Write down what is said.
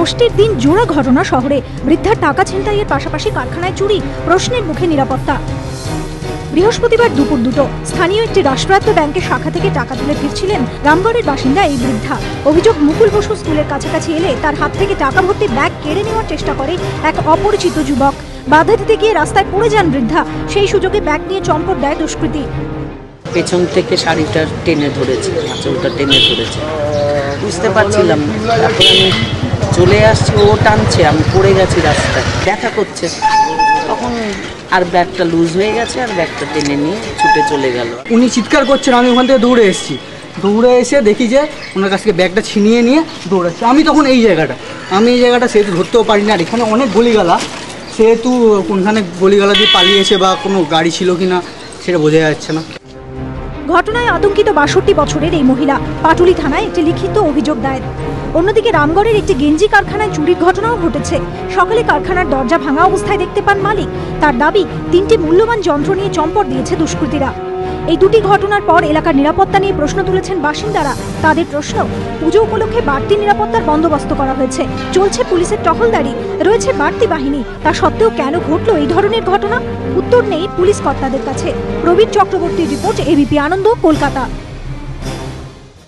ষষ্ঠীর দিন জোড়া ঘটনা শহরে। বৃদ্ধার টাকা ছিনতাইয়ের পাশাপাশি কারখানায় চুরি, প্রশ্নের মুখে নিরাপত্তা। বৃহস্পতিবার দুপুর 2টো স্থানীয় একটি রাষ্ট্রায়ত্ত ব্যাংকের শাখা থেকে টাকা তুলে ফিরছিলেন রামগড়ের বাসিন্দা এই বৃদ্ধা। অভিযোগ, মুকুল বসু স্কুলের কাছাকাছি এলে তার হাত থেকে টাকা ভর্তি ব্যাগ কেড়ে নেওয়ার চেষ্টা করে এক অপরিচিত যুবক। বাধা দিতে গিয়ে রাস্তায় পড়ে যান বৃদ্ধা। সেই সুযোগে ব্যাগ নিয়ে চম্পট দেয় দুষ্কৃতী। পেছন থেকে শাড়িটা টেনে ধরেছে, আঁচলটা টেনে ধরেছে, বুঝতে পারছিলাম না। তারপর আমি চলে আসছি, ও টানছে, আমি পড়ে গেছি রাস্তায়, ব্যথা করছে। তখন আর ব্যাগটা লুজ হয়ে গেছে, আর ব্যাগটা টেনে নিয়ে ছুটে চলে গেল। উনি চিৎকার করছেন, আমি ওখান থেকে দৌড়ে এসেছি। দৌড়ে এসে দেখি যে ওনার কাছ থেকে ব্যাগটা ছিনিয়ে নিয়ে দৌড়াচ্ছে। আমি তখন এই জায়গাটা সেহেতু ধরতেও পারি না। আর এখানে অনেক গলিগালা, সেহেতু কোনখানে গলিগালা দিয়ে পালিয়েছে বা কোনো গাড়ি ছিল কিনা সেটা বোঝা যাচ্ছে না। ঘটনায় আতঙ্কিত 62 বছরের এই মহিলা পাটুলি থানায় একটি লিখিত অভিযোগ দায়ের। অন্যদিকে রামগড়ের একটি গেঞ্জি কারখানায় চুরির ঘটনাও ঘটেছে। সকালে কারখানার দরজা ভাঙা অবস্থায় দেখতে পান মালিক। তার দাবি, 3টি মূল্যবান যন্ত্র নিয়ে চম্পট দিয়েছে দুষ্কৃতীরা। এই দুটি ঘটনার পর এলাকার নিরাপত্তা নিয়ে প্রশ্ন তুলেছেন বাসিন্দারা। তাদের প্রশ্ন, পুজো উপলক্ষে বাড়তি নিরাপত্তার বন্দোবস্ত করা হয়েছে, চলছে পুলিশের টহলদারি, রয়েছে বাড়তি বাহিনী, তা সত্ত্বেও কেন ঘটল এই ধরনের ঘটনা? উত্তর নেই পুলিশ কর্তাদের কাছে। প্রবীর চক্রবর্তীর রিপোর্ট, এবিপি আনন্দ, কলকাতা।